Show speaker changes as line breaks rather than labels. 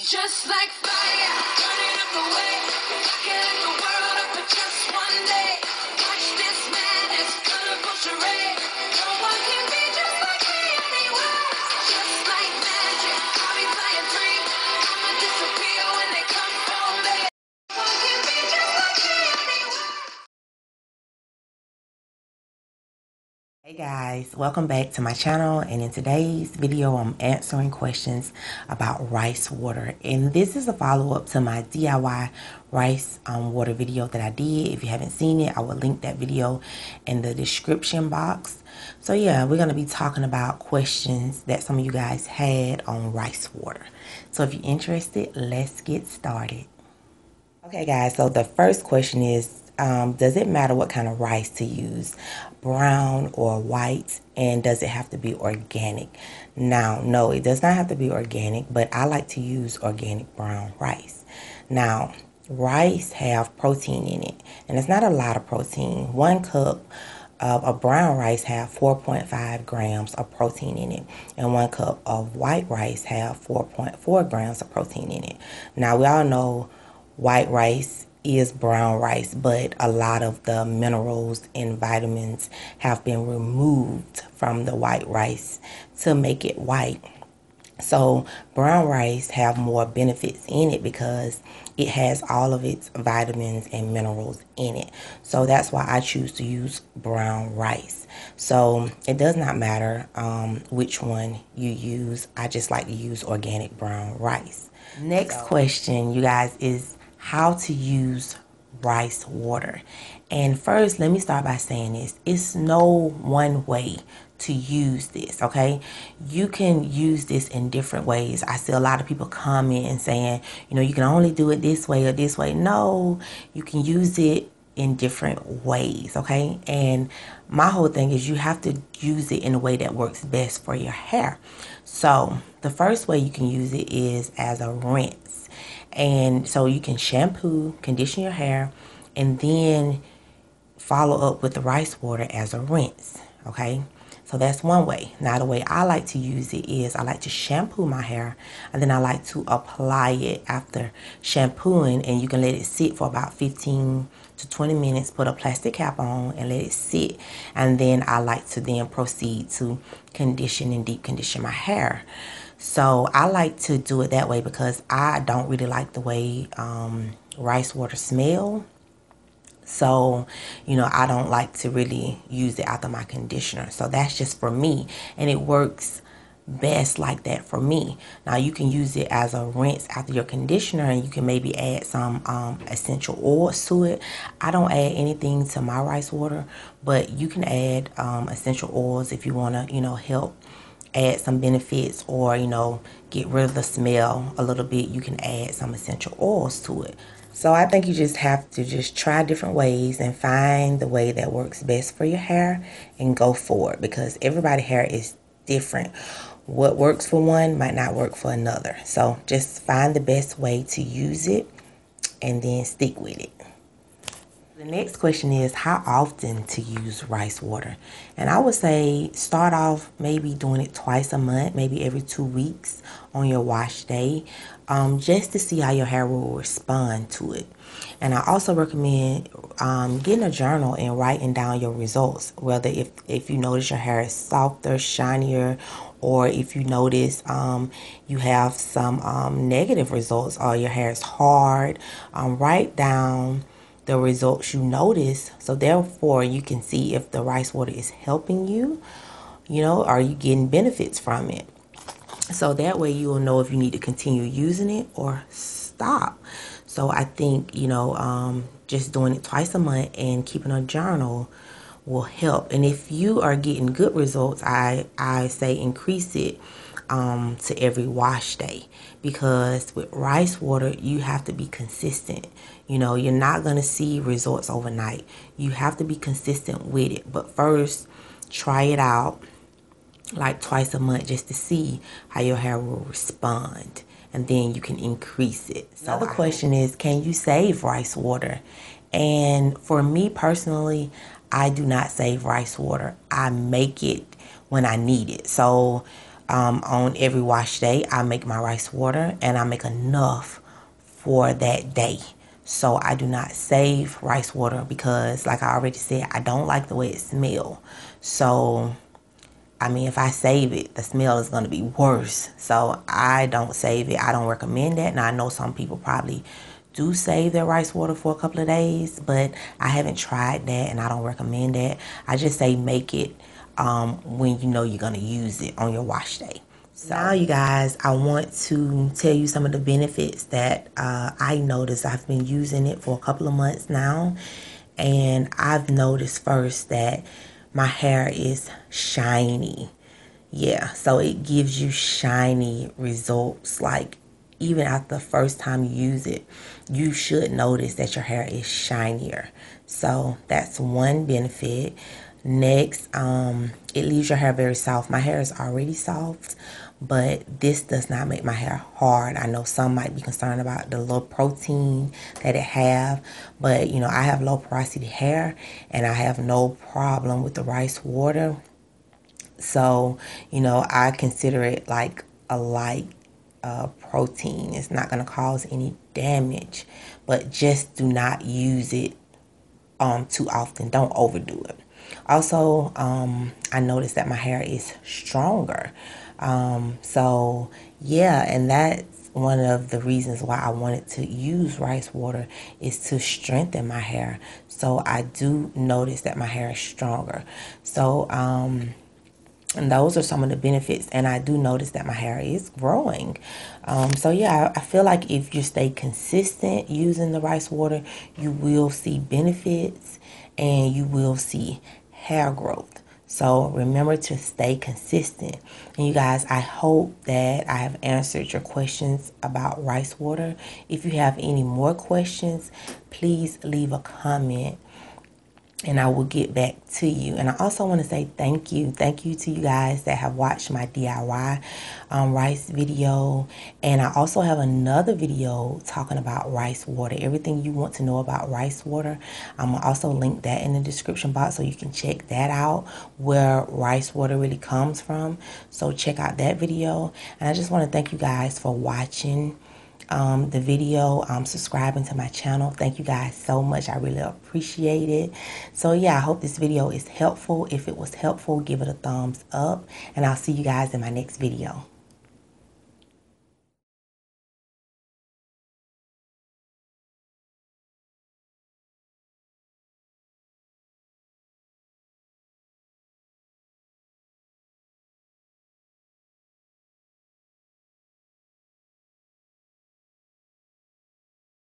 Just like fire, burning up the way, rocking the world up for just one day. Watch this madness, colorful charade. No one can be just like me anyway. Just like magic, I'll be flying free. I'ma disappear when they come for me. No one can be just like me anyway.
Hey guys, welcome back to my channel, and in today's video I'm answering questions about rice water, and this is a follow-up to my DIY rice water video that I did. If you haven't seen it, I will link that video in the description box. So yeah, we're going to be talking about questions that some of you guys had on rice water. So if you're interested, let's get started. Okay guys, so the first question is, does it matter what kind of rice to use, brown or white, and does it have to be organic? Now, no, it does not have to be organic, but I like to use organic brown rice. Now, rice have protein in it, and it's not a lot of protein. 1 cup of a brown rice have 4.5 grams of protein in it, and 1 cup of white rice have 4.4 grams of protein in it. Now, we all know white rice is brown rice, but a lot of the minerals and vitamins have been removed from the white rice to make it white. So brown rice have more benefits in it because it has all of its vitamins and minerals in it. So that's why I choose to use brown rice. So it does not matter which one you use. I just like to use organic brown rice. Next question, you guys, is how to use rice water. And first, let me start by saying this: it's no one way to use this, okay? You can use this in different ways. I see a lot of people comment and saying, you know, you can only do it this way or this way. No, you can use it in different ways, okay? And my whole thing is you have to use it in a way that works best for your hair. So the first way you can use it is as a rinse. And so you can shampoo, condition your hair, and then follow up with the rice water as a rinse, okay? So that's one way. Now, the way I like to use it is I like to shampoo my hair, and then I like to apply it after shampooing, and you can let it sit for about 15 to 20 minutes, put a plastic cap on and let it sit, and then I like to then proceed to condition and deep condition my hair. So I like to do it that way because I don't really like the way rice water smell. So, you know, I don't like to really use it after my conditioner. So that's just for me, and it works best like that for me. Now you can use it as a rinse after your conditioner, and you can maybe add some essential oils to it. I don't add anything to my rice water, but you can add essential oils if you want to, you know, help add some benefits, or, you know, get rid of the smell a little bit. You can add some essential oils to it. So I think you just have to just try different ways and find the way that works best for your hair and go for it, because everybody's hair is different. What works for one might not work for another. So just find the best way to use it and then stick with it. The next question is how often to use rice water. And I would say start off maybe doing it twice a month, maybe every 2 weeks on your wash day, just to see how your hair will respond to it. And I also recommend getting a journal and writing down your results, whether if you notice your hair is softer, shinier, or if you notice you have some negative results, or your hair is hard. Write down the results you notice, so therefore you can see if the rice water is helping you, you know, are you getting benefits from it. So that way you will know if you need to continue using it or stop. So I think, you know, just doing it twice a month and keeping a journal will help. And if you are getting good results, I say increase it to every wash day, because with rice water you have to be consistent. You know, you're not going to see results overnight. You have to be consistent with it. But first, try it out like twice a month just to see how your hair will respond, and then you can increase it. So the question is, can you save rice water? And for me personally, I do not save rice water. I make it when I need it. So On every wash day, I make my rice water, and I make enough for that day. So I do not save rice water because, like I already said, I don't like the way it smells. So I mean, if I save it, the smell is going to be worse. So I don't save it. I don't recommend that. Now, I know some people probably do save their rice water for a couple of days, but I haven't tried that, and I don't recommend that. I just say make it when you know you're going to use it on your wash day. So now, you guys, I want to tell you some of the benefits that I noticed. I've been using it for a couple of months now, and I've noticed first that my hair is shiny. Yeah, so it gives you shiny results. Like, even after the first time you use it, you should notice that your hair is shinier. So that's one benefit. Next, it leaves your hair very soft. My hair is already soft, but this does not make my hair hard. I know some might be concerned about the low protein that it have, but you know, I have low porosity hair, and I have no problem with the rice water. So, you know, I consider it like a light protein. It's not going to cause any damage, but just do not use it too often. Don't overdo it. Also, I noticed that my hair is stronger. So yeah, and that's one of the reasons why I wanted to use rice water, is to strengthen my hair. So I do notice that my hair is stronger. So and those are some of the benefits, and I do notice that my hair is growing. So yeah, I feel like if you stay consistent using the rice water, you will see benefits and you will see hair growth. So remember to stay consistent. And you guys, I hope that I have answered your questions about rice water. If you have any more questions, please leave a comment and I will get back to you. And I also want to say thank you. Thank you to you guys that have watched my DIY rice video. And I also have another video talking about rice water. Everything you want to know about rice water. I'm going to also link that in the description box so you can check that out, where rice water really comes from. So check out that video. And I just want to thank you guys for watching the video, subscribing to my channel. Thank you guys so much. I really appreciate it. So yeah, I hope this video is helpful. If it was helpful, give it a thumbs up, and I'll see you guys in my next video.